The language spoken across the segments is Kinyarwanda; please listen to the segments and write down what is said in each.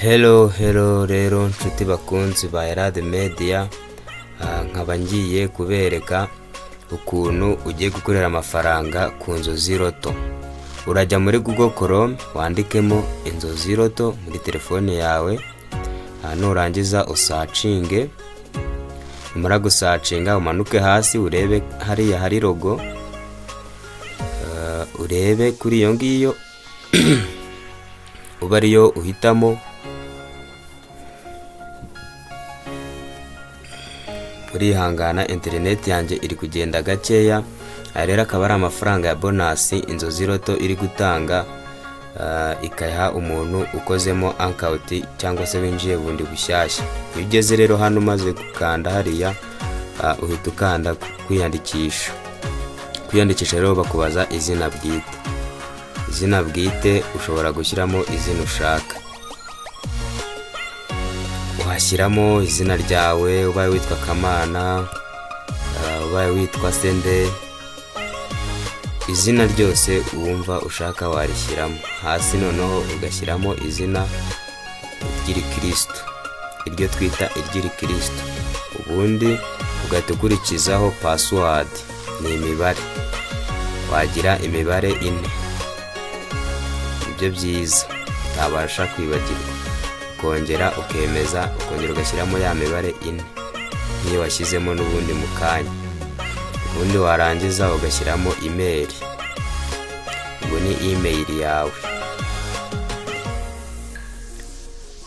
Hello rero nshuti bakunzi ba Elad Media, nkaba ngiye kubereka ukuntu ugiye gukorera amafaranga ku Inzozi Loto. Urajya muri Google Chrome wandikemo Inzozi Loto muri telefone yawe, nurangiza usacinge, umara gusacinga umanuke hasi urebe hariya hari logo, urebe kuri iyo ngiyo uba ariyo uhitamo. Urihangana internet yanjye iri kugenda gakeya, rero akaba ari amafaranga ya bonus Inzozi Loto iri gutanga, ikayaha umuntu ukozemo account cyangwa se winjiye bundi bushyashya. Iyo ugeze rero hano umaze gukanda hariya, uhita ukanda kwiyandikisha. Kwiyandikisha rero bakubaza izina bwite. Izina bwite ushobora gushyiramo izina ushaka. Washyiramo izina ryawe, ubaye witwa Kamana, ubaye witwa Sende, izina ryose wumva ushaka warishyiramo. Hasi noneho ugashyiramo izina ry'Ikristo, iryo twita iry'Ikristo. Ubundi ugahita ukurikizaho password, ni imibare. Wagira imibare 4. Ibyo byiza utabasha kwibagirwa. Kongera ukemeza, ukongera ugashyiramo ya mibare 4 niyo washyizemo n'ubundi mu kanya. Ubundi warangiza ugashyiramo email. Ubu ni email yawe.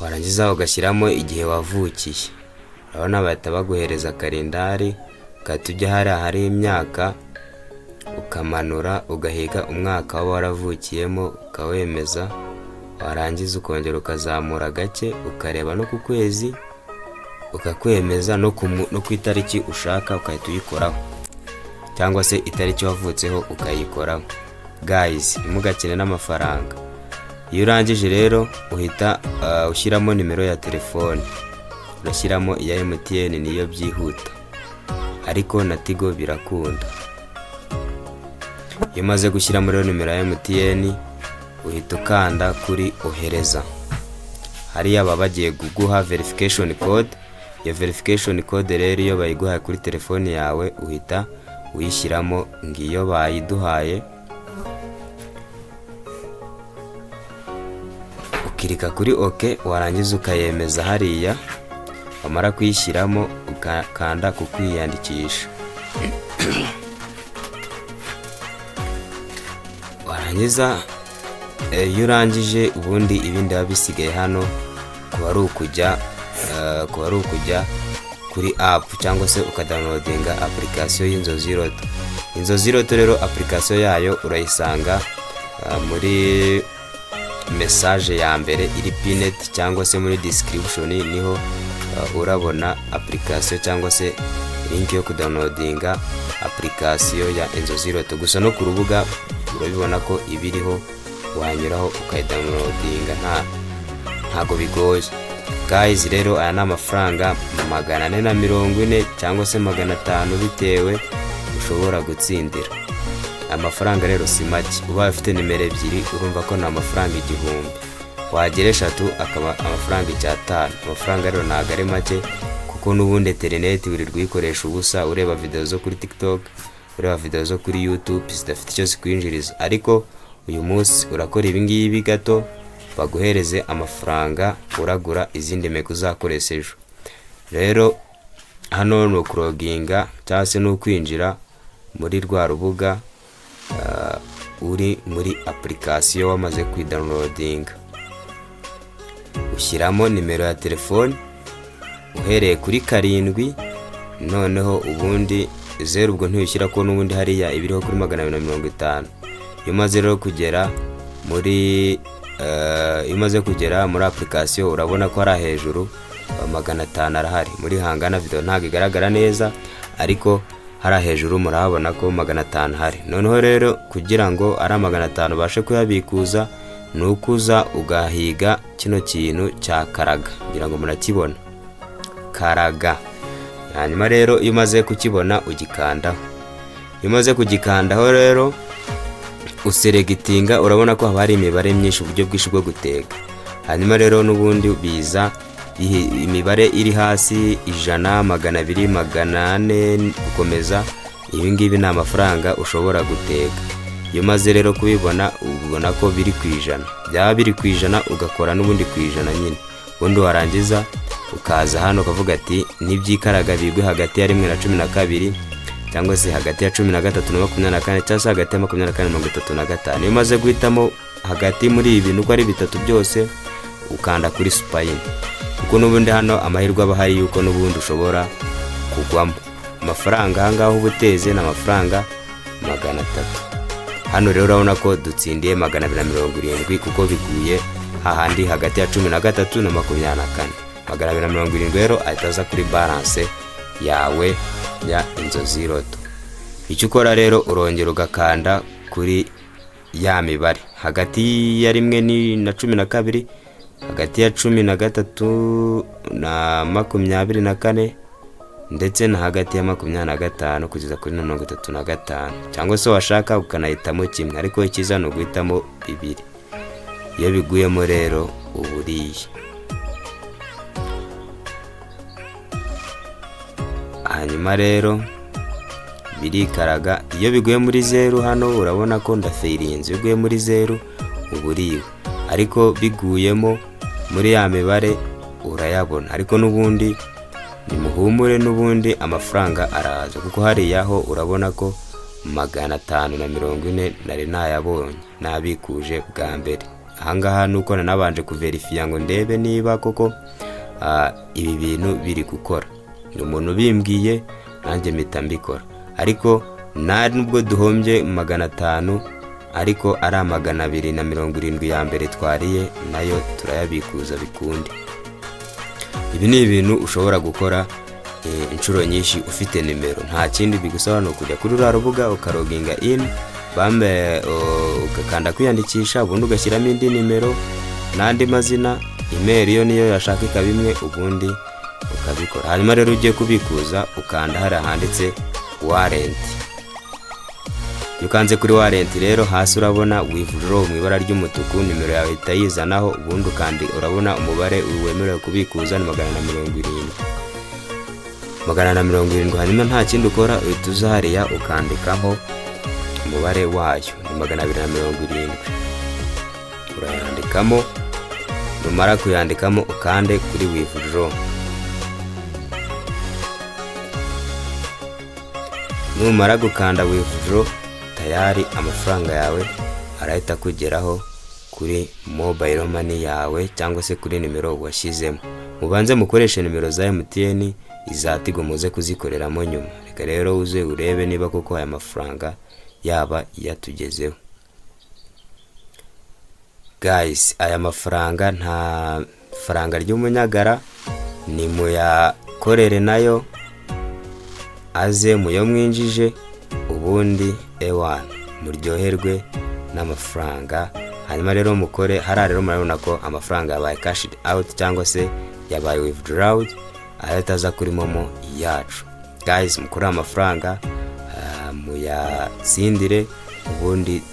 Warangiza ugashyiramo igihe wavukiye. Urabona bahita baguhereza kalendari, ukatujya hari imyaka, ukamanura ugahiga umwaka waba waravukiyemo ukawemeza. Warangiza ukongera ukazamura gake ukareba no ku kwezi ukakwemeza, no ku itariki ushaka ukahita uyikoraho, cyangwa se itariki wavutseho ukayikoraho. Guys, ntimugakine n'amafaranga. Iyo urangije rero uhita ushyiramo nimero ya telefone. Urashyiramo iya MTN niyo byihuta, ariko na Tigo birakunda. Iyo umaze gushyiramo rero nimero ya MTN, uhita ukanda kuri ohereza. Hariya baba bagiye kuguha verification code. Iyo verification code rero iyo bayiguhaye kuri telefone yawe uhita uyishyiramo, ngiyo bayiduhaye. Ukirika kuri OK, warangiza ukayemeza hariya. Wamara kuyishyiramo ukakanda ku kwiyandikisha. Warangiza iyo urangije ubundi ibindi biba bisigaye hano kuba ari ukujya kuri app cyangwa se ukadownloadinga application y'Inzozi Loto. Inzozi Loto rero application yayo urayisanga muri message ya mbere iri pinned, cyangwa se muri description niho urabona application cyangwa se link yo kudownloadinga application ya Inzozi Loto. Gusa no ku rubuga urabibona ko ibiriho, wanyuraho ukayidownloadinga, ntago bigoye. Guys, rero aya ni amafaranga 440 cyangwa se 500 bitewe ushobora gutsindira. Amafaranga rero si make. Uba ufite nimero 2 urumva ko na amafaranga 1000. Wagera 3 akaba amafaranga 500. Amafaranga rero ntago ari make, kuko n'ubundi internet wirirwa uyikoresha ubusa, ureba video zo kuri TikTok, ureba video zo kuri YouTube zidafite icyo zikwinjiriza. Ariko uyu munsi urakora ibi ngibi gato baguhereze amafaranga, uragura izindi meko uzakoresha ejo. Rero hano no kuloginga cyangwa se no kwinjira muri rwa rubuga, uri muri application wamaze kwidownloadinga. Ushyiramo nimero ya telefone uhereye kuri 7, noneho ubundi 0 ubwo ntiyushyira ko n'ubundi hariya ibiriho kuri 250. Iyo umaze rero kugera muri application urabona ko ari hejuru 500 arahari. Muri hangana video ntago igaragara neza, ariko hari hejuru murahabona ko 500 hari. Noneho rero kugira ngo ari 500 bashe kuyabikuza, nukuza ugahiga kino kintu cya karaga, ngira ngo murakibona karaga. Hanyuma rero iyo umaze kukibona ugikandaho. Iyo umaze kugikandaho rero uselegitinga, urabona ko haba hari imibare myinshi, uburyo bwinshi bwo gutega. hanyuma rero n'ubundi biza imibare iri hasi 100, 200, 400 gukomeza. Ibi ngibi ni amafaranga ushobora gutega. Iyo maze rero kubibona ubona ko biri ku ijana, byaba biri ku ijana ugakora n'ubundi ku ijana nyine, ubundi warangiza ukaza hano ukavuga ati nibyikaraga bigwe hagati ya 1 na 12 cyangwa se hagati ya 13 na 24 cyangwa se hagati ya 24 na 35. Iyo maze guhitamo hagati muri ibi bintu uko ari bitatu byose ukanda kuri spine, kuko n'ubundi hano amahirwe aba hari yuko n'ubundi ushobora kugwamo. Amafaranga ahangaho ubuteze na amafaranga 300. Hano rero urabona ko dutsindiye 270 kuko biguye hahandi hagati ya 13 na 24. 270 rero ahitaza kuri balance yawe ya Inzozi Lotto. Icyo ukora rero urongera ugakanda kuri ya mibare hagati ya 1 na 12, hagati ya 13 na 24 ndetse na hagati ya 25 kugeza kuri 35, cyangwa se washaka ukanahitamo kimwe, ariko ikiza no guhitamo ibiri. Iyo biguyemo rero uburiye. Hanyuma rero birikaraga. Iyo biguye muri 0 hano urabona ko ndafeirinze. Biguye muri 0 uburiwe, ariko biguyemo muri ya mibare urayabona. Ariko n'ubundi nimuhumure, n'ubundi amafaranga araza, kuko hari yaho urabona ko 540 nari nayabonye nabikuje bwa mbere. Ahangaha nuko nabanje kuverifya ngo ndebe niba koko ibi bintu biri gukora. Ni umuntu bimbwiye nanjye mpita mbikora, ariko nubwo duhombye 500 ariko ari 270 ya mbere twariye nayo turayabikuza bikundi. Ibi ni ibintu ushobora gukora inshuro nyinshi ufite nimero. Nta kindi bigusaba no kujya kuri rubuga ukaroginga in bambe ukakanda kwiyandikisha, ubundi ugashyiramo indi nimero n'andi mazina, email yo niyo yashakika bimwe, ubundi ukabikora. Hanyuma rero ugiye kubikuza ukanda hari handitse warrant. Yukanze kuri warrant rero hasi urabona withdraw mu ibara ry'umutuku, nimero yawe itayizanaho, ubundi kandi urabona umubare wemerewe kubikuza ni 270. Hanyuma nta kindi ukora, uhita hariya ukandikaho umubare wayo ni 270. Urayandikamo, numara kuyandikamo ukande kuri withdraw. Numara gukanda withdraw tayari amafaranga yawe arahita kugeraho kuri mobile money yawe cyangwa se kuri nimero washyizemo. Mubanze mukoreshe nimero za MTN, izatigo muze kuzikoreramo nyuma. Reka rero uze urebe niba koko aya mafaranga yaba yatugezeho. Guys, aya mafaranga nta faranga ry'umunyagara, ni muyakorere nayo aze muyo mwinjije, ubundi ewan muryoherwe n'amafaranga. Hanyuma rero mukore hara rero murabona ko amafaranga yabaye cashed out cyangwa se yabaye withdrawed, ahitaza kuri momo yacu. Guys, mukore amafaranga muyatsindire, ubundi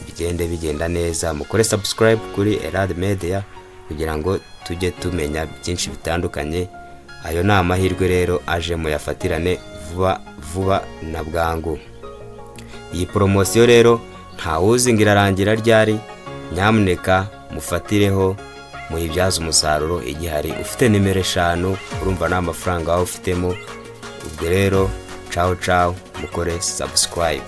bigenda neza. Mukore subscribe kuri Elad Media kugira ngo tujye tumenya byinshi bitandukanye. Ayo ni amahirwe rero aje muyafatirane vuba na bwangu. Iyi promotion rero ntawuzi ngirarangira ryari, nyamuneka mufatireho muyibyaza umusaruro igihari. Ufite nimero 5 urumva na amafaranga aho ufitemo. Ubwo rero ciao mukore subscribe.